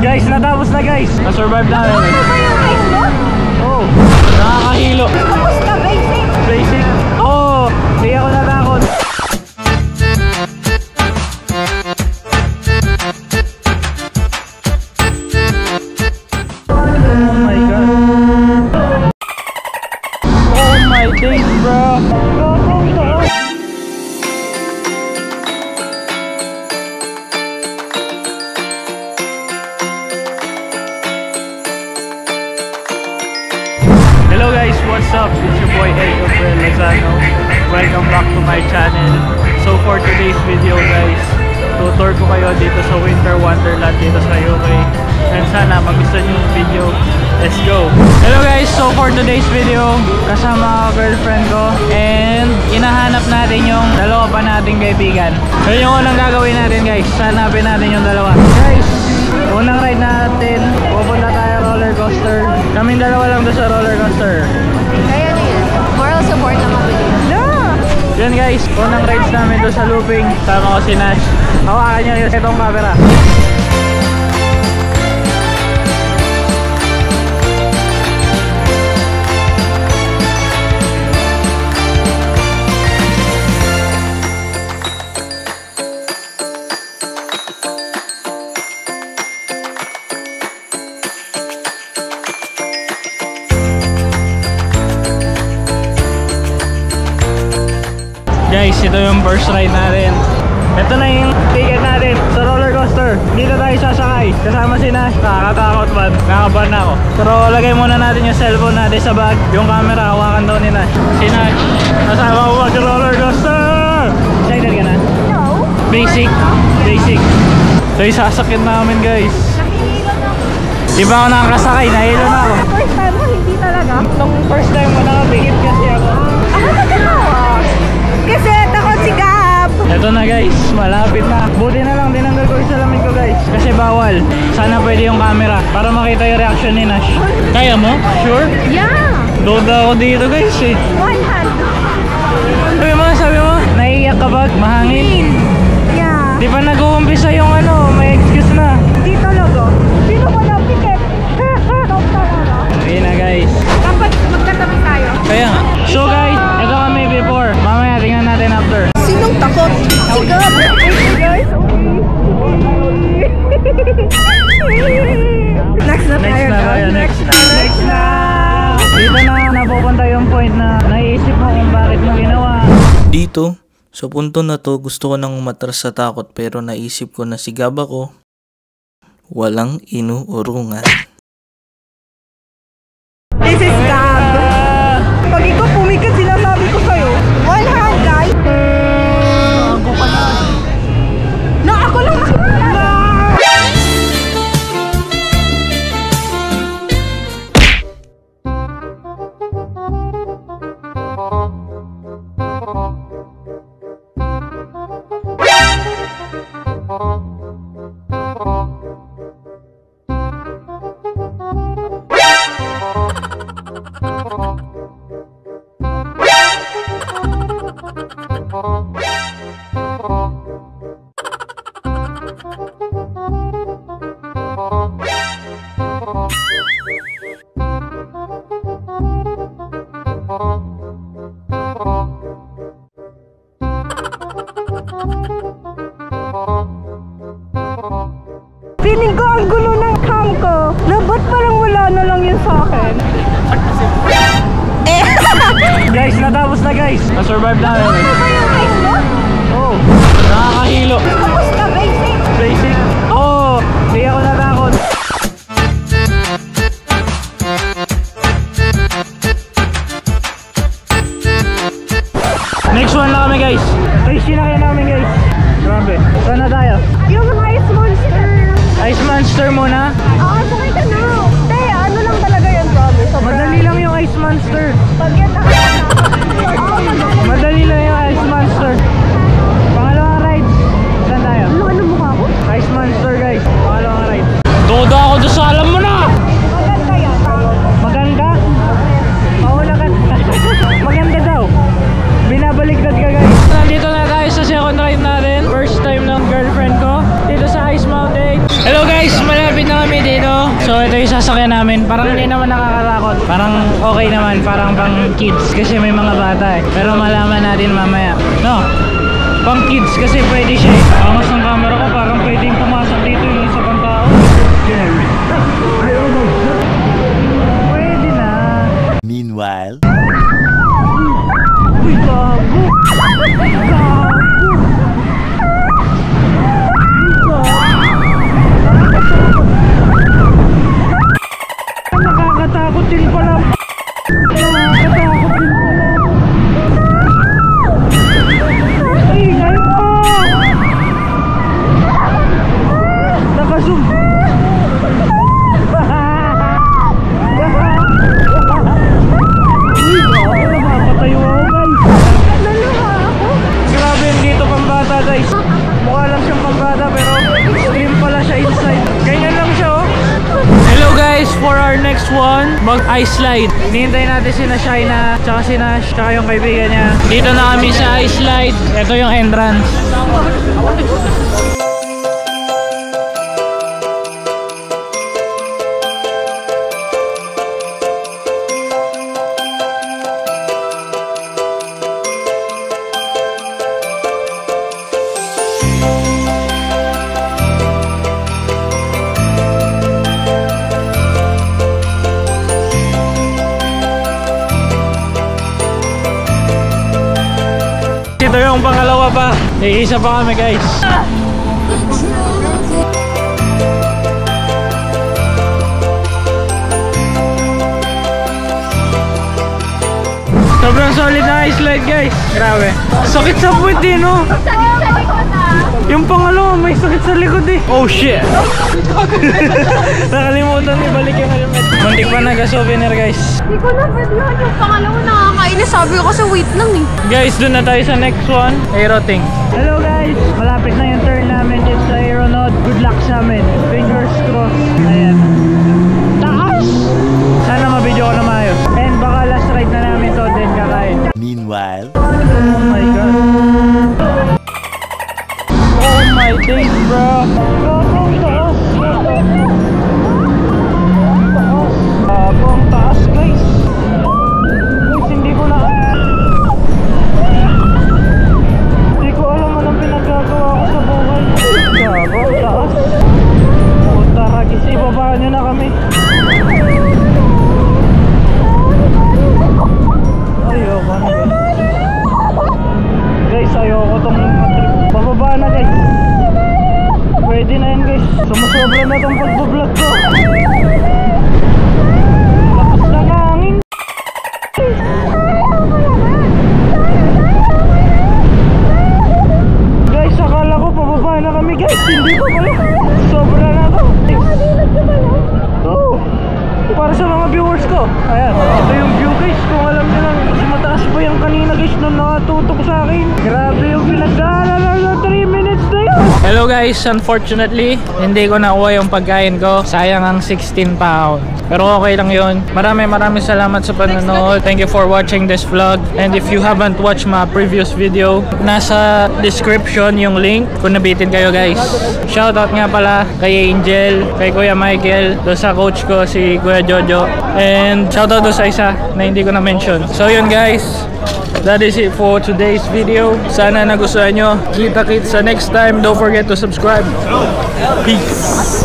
Guys, natapos na guys. Na-survive na namin. Ano ba yung ice mo? Oo. Nakakahilo. Kamusta? Basic? Basic? Oo. Hindi ako natakot. Oh my God. Oh my days, bro. Hello guys, what's up? It's your boy Eric Lozano. Welcome back to my channel. So for today's video guys, tutor ko kayo dito sa Winter Wonderland dito sa UK. And sana magustuhan yung video. Let's go! Hello guys, so for today's video, kasama ako girlfriend ko. And hinahanap natin yung dalawa pa nating kaibigan. So yung unang gagawin natin guys, hanapin natin yung dalawa. Guys, unang ride natin, pupunta tayo roller coaster. Kaming dalawa lang doon sa roller coaster. Kaya na yan. Moral support lang ako dito. Yan guys, unang rides namin doon sa looping. Sama ko si Nash. Hawakan nyo yung itong camera. Guys, ito yung first ride natin. Ito na yung ticket natin sa roller coaster. Dito tayo sasakay. Kasama si Nash. Nakakatakot man. Nakakaban na ako. Pero lagay muna natin yung cellphone natin sa bag. Yung camera, hawakan daw ni Nash. Si Nash, kasama ko mag roller coaster! Excited ka na? No. Basic. Basic. So isasakyan namin guys. Nakihilo na ako. Di ba ako nakakasakay? Nahilo na ako. First time mo, hindi talaga. Nung first time mo nakapigit kasi ako. Nagkakawas. Kasi takot si Gab. Ito na guys, malapit na. Buti na lang dinanggal ko yung salamin ko guys. Kasi bawal. Sana pwede yung camera para makita yung reaction ni Nash. Kaya mo? Sure? Yeah. Doda ako dito guys eh. One hand. Sabi mo, naiiyak ka ba? Mahangin? Yeah. Di ba nag-uumpisa yung ano, may excuse na. Hindi talaga. Sino ko na pikit? Ikaw talaga. Okay na guys. Dapat magkatabi tayo. Kaya nga. So guys, ito kami before. Mamaya tingnan natin after. Sinong takot? Si Gab. Okay guys. Next na tayo. Next na. Dito na napupunta yung point na naiisip mo kung bakit mo ginawa. Dito, sa punto na to, gusto ko nang umatras sa takot pero naisip ko na si Gab ako. Walang inuurungan. This is Gab. Pag ikaw pumikit, sinasabi ko sa'yo. One hand, guys. Ako pa na. Na ako lang nakikita. Feeling ko ang gulo ng cam ko. Na ba't parang wala na lang yun sa akin? Guys, natapos na guys. Na-survive na namin. Ano ba yung ice mo? Oo. Nakakahilo. Kamusta? Basic? Basic? Oo. Hindi ako natakot. Next one na kami guys. Crazy na kayo namin guys. Grabe. Saan na tayo? Yung ice monster. Ice Monster muna. Sakay ka na. Te, ano lang talaga yun, promise. Madali lang yung Ice Monster. Pag yan Madali lang yung Ice Monster. Pangalawang ride. Saan tayo? ano mukha ko? Ice Monster guys. Pangalawang ride. Doda ako doon sa alam mo na. Maganda yan. Maganda? Mauna ka. Maganda daw. Binabaliktad ka guys. Nandito na tayo sa second ride natin. First time ng girlfriend ko dito sa Ice Mountain. Hello guys, malapit na kami sasakyan namin. Parang hindi naman nakakatakot. Parang okay naman. Parang pang kids kasi may mga bata eh. Pero malaman natin mamaya. No? Pang kids kasi pwede siya eh. Angas ng camera ko. Parang pwedeng pumasok dito yung isa pang tao. Pwede na. Meanwhile, Uy, gago! Nakakatakot din pala. Nakakatakot din pala. Ay, ngayon pa! Nakazoom! Napapatayo ako guys. Grabe yun dito pambata guys. Mukha lang siyang pambata pero extreme pala siya inside. Ganyan lang siya oh. Hello guys, for our next one, mag-ice slide. Hinihintay natin si Shaina, tsaka si Nash, tsaka yung kaibigan niya. Dito na kami sa ice slide. Ito yung entrance. Ito yung pangalawa pa. Isa pa kami guys. Sobrang solid na ice slide guys. Grabe. Sakit sa puwet din no. Yung pangalawa may sakit sa likod eh. Oh shit. Nakalimutan ibalik yung helmet. Muntik pa naga-souvenir guys. Hindi ko na videohan yung pangalawa, nakakainis. Sabi ko kasi wait lang eh. Guys, doon na tayo sa next one. Aeroting. Hello guys. Malapit na yung turn namin dito sa aeronaut. Good luck sa amin. Fingers crossed. Ayan. Taas! Sana mabidyo ko na maayos. And baka last ride na namin to din kakain. meanwhile, Oh my god. Oh my days bro. Ang taas. Ang taas guys. Guys, hindi ko na anong pinagagawa ko sa buhay. Gago, ang taas. Puta ragis, ibabaan nyo na kami. Ayoko na guys. Guys, ayoko tong trip. Bababa na guys. Pwede na yan guys. Sumusobra na tong pagbablog ko. Lakas ng hangin. Guys, akala ko pababa na kami guys. Hindi pa pala. Sobra na to. Oh, para sa mga viewers ko. Ayan, ito yung view guys. Kung alam nyo lang, mas mataas pa yung kanina guys nung nakatutok sa akin. Grabe yung pinagdaanan na 3 minutes na yun. Hello guys, unfortunately hindi ko nakuha yung pagkain ko. Sayang ang 16 pounds. Pero okay lang yun. Maraming salamat sa panonood. Thank you for watching this vlog. And if you haven't watched my previous video, nasa description yung link kung nabitin kayo guys. Shoutout nga pala kay Angel, kay Kuya Michael, doon sa coach ko si Kuya Jojo. And shoutout doon sa isa na hindi ko na-mention. So yun guys, that is it for today's video. Sana nagustuhan nyo. Kita-kits sa next time. Don't forget to subscribe. Peace.